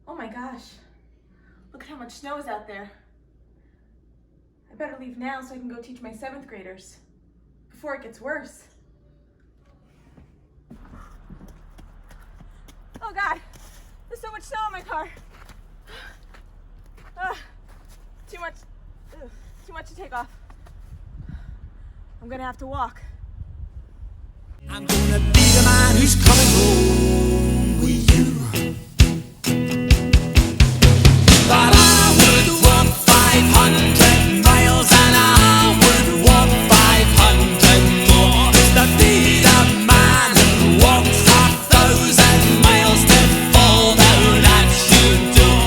Oh my gosh, look at how much snow is out there. I better leave now so I can go teach my 7th graders before it gets worse. Oh God, there's so much snow in my car. Too much, too much to take off. I'm gonna have to walk. I'm gonna be the man who's coming home with you. But I would walk 500 miles and I would walk 500 more just to be the man who walks 1,000 miles to fall down at your door.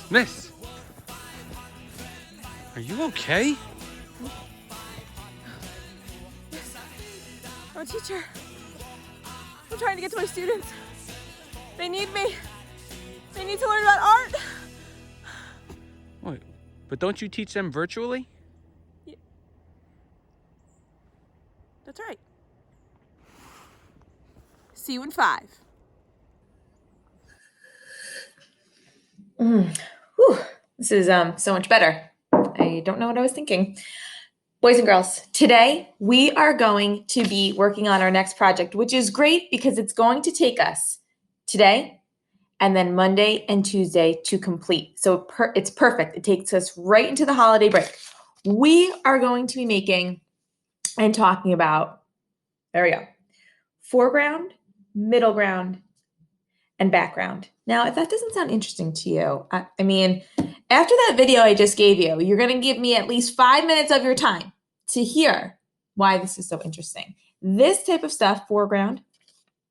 Miss, are you okay? I'm a teacher. I'm trying to get to my students. They need me. They need to learn about art. Wait, but don't you teach them virtually? That's right. See you in 5. Whew, this is so much better. I don't know what I was thinking. Boys and girls, today we are going to be working on our next project, which is great because it's going to take us today and then Monday and Tuesday to complete. So it's perfect. It takes us right into the holiday break. We are going to be making and talking about, there we go, foreground, middle ground, and background. Now, if that doesn't sound interesting to you, I mean, after that video I just gave you, you're going to give me at least 5 minutes of your time to hear why this is so interesting. This type of stuff, foreground,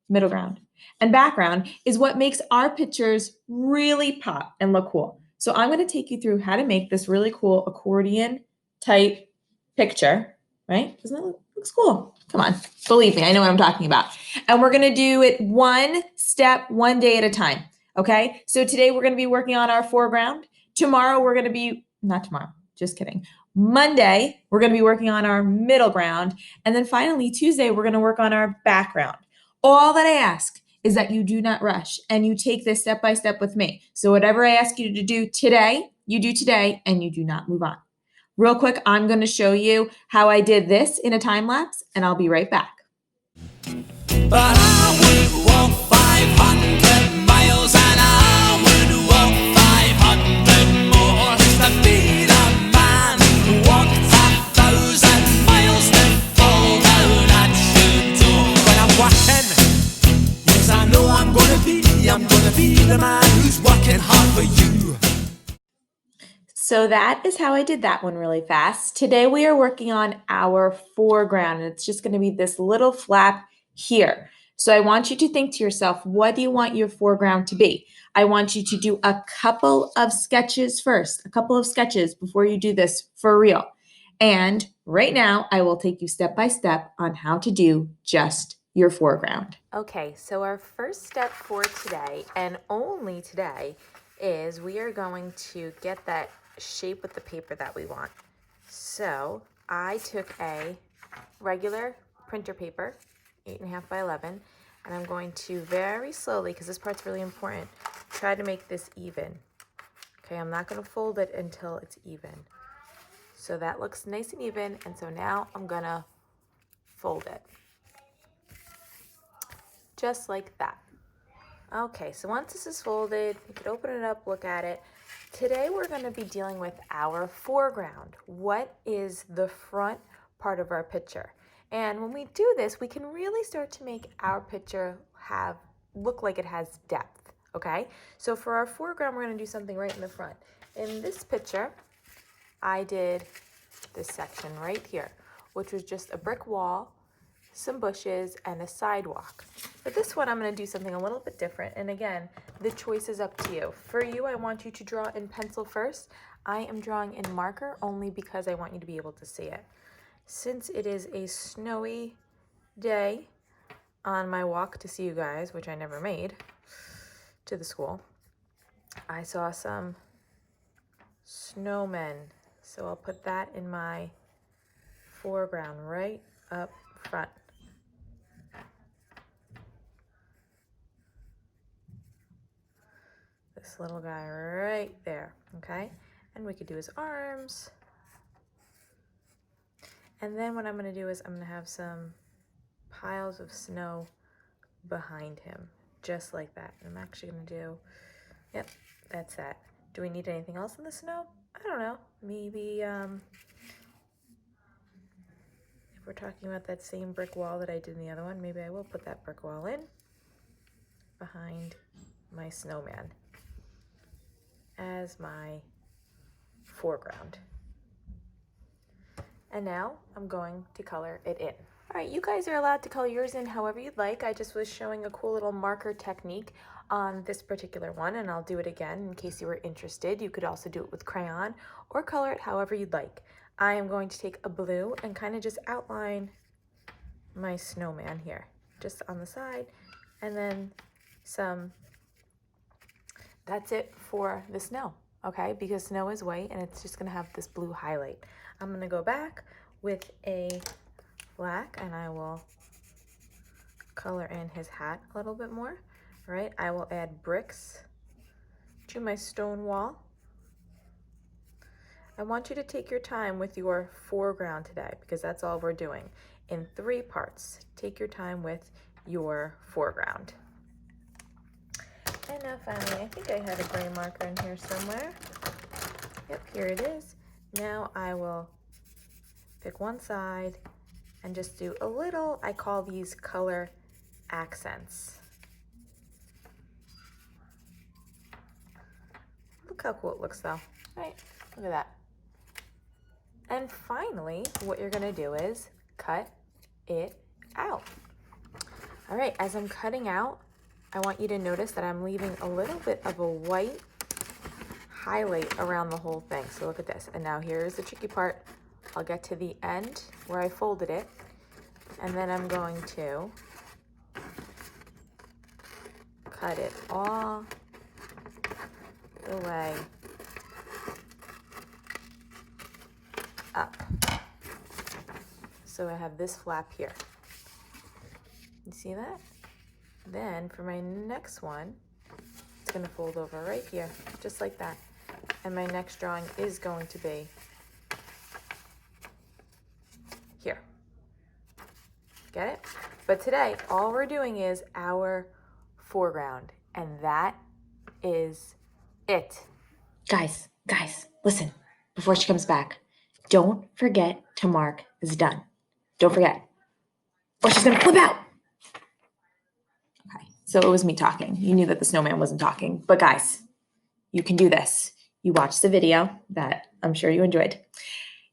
middle ground, and background, is what makes our pictures really pop and look cool. So I'm going to take you through how to make this really cool accordion type picture, right? Doesn't it looks cool? Come on, believe me, I know what I'm talking about. And we're going to do it one step, one day at a time. Okay, so today we're going to be working on our foreground. Tomorrow we're going to be, not tomorrow, just kidding. Monday, we're going to be working on our middle ground. And then finally, Tuesday, we're going to work on our background. All that I ask is that you do not rush and you take this step by step with me. So whatever I ask you to do today, you do today and you do not move on. Real quick, I'm going to show you how I did this in a time lapse and I'll be right back. But I would walk 500 miles and I would walk 500 more just to be the man who walked 1,000 miles to fall down at your door. When I'm walking, yes, I know I'm gonna be the man who's working hard for you. So that is how I did that one really fast. Today we are working on our foreground and it's just going to be this little flap here. So I want you to think to yourself, what do you want your foreground to be? I want you to do a couple of sketches first, a couple of sketches before you do this for real. And right now I will take you step by step on how to do just your foreground. Okay, so our first step for today, and only today, is we are going to get that shape with the paper that we want. So I took a regular printer paper, 8.5 by 11, and I'm going to very slowly, because this part's really important, try to make this even. Okay, I'm not going to fold it until it's even. So that looks nice and even, and so now I'm going to fold it. Just like that. Okay, so once this is folded, you could open it up, look at it. Today we're going to be dealing with our foreground. What is the front part of our picture? And when we do this, we can really start to make our picture look like it has depth, okay? So for our foreground, we're going to do something right in the front. In this picture, I did this section right here, which was just a brick wall some bushes, and a sidewalk. But this one, I'm going to do something a little bit different. And again, the choice is up to you. For you, I want you to draw in pencil first. I am drawing in marker only because I want you to be able to see it. Since it is a snowy day on my walk to see you guys, which I never made, to the school, I saw some snowmen. So I'll put that in my foreground right up front. This little guy right there, okay? And we could do his arms. And then what I'm gonna do is I'm gonna have some piles of snow behind him, just like that. And I'm actually gonna do, yep, that's that. Do we need anything else in the snow? I don't know, maybe, if we're talking about that same brick wall that I did in the other one, maybe I will put that brick wall in behind my snowman as my foreground. And now I'm going to color it in. All right, you guys are allowed to color yours in however you'd like. I just was showing a cool little marker technique on this particular one, and I'll do it again in case you were interested. You could also do it with crayon or color it however you'd like. I am going to take a blue and kind of just outline my snowman here, just on the side, and then some. That's it for the snow, okay? Because snow is white and it's just gonna have this blue highlight. I'm gonna go back with a black and I will color in his hat a little bit more, right? I will add bricks to my stone wall. I want you to take your time with your foreground today because that's all we're doing. In 3 parts, take your time with your foreground. And now finally, I think I had a gray marker in here somewhere. Yep, here it is. Now I will pick one side and just do a little, I call these color accents. Look how cool it looks though, right? Look at that. And finally, what you're gonna do is cut it out. All right, as I'm cutting out, I want you to notice that I'm leaving a little bit of a white highlight around the whole thing. So look at this. And now here's the tricky part. I'll get to the end where I folded it, and then I'm going to cut it all the way up. So I have this flap here. You see that? Then for my next one, it's gonna fold over right here, just like that. And my next drawing is going to be here. Get it? But today, all we're doing is our foreground, and that is it. Guys, listen, before she comes back, don't forget to mark is done. Don't forget, or she's gonna flip out. Okay, so it was me talking. You knew that the snowman wasn't talking, but guys, you can do this. You watched the video that I'm sure you enjoyed.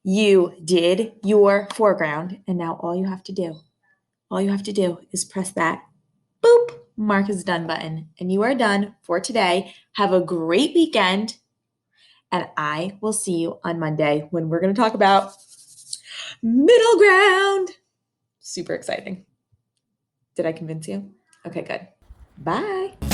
You did your foreground, and now all you have to do is press that boop, mark is done button, and you are done for today. Have a great weekend, and I will see you on Monday when we're going to talk about middle ground. Super exciting. Did I convince you? Okay, good. Bye.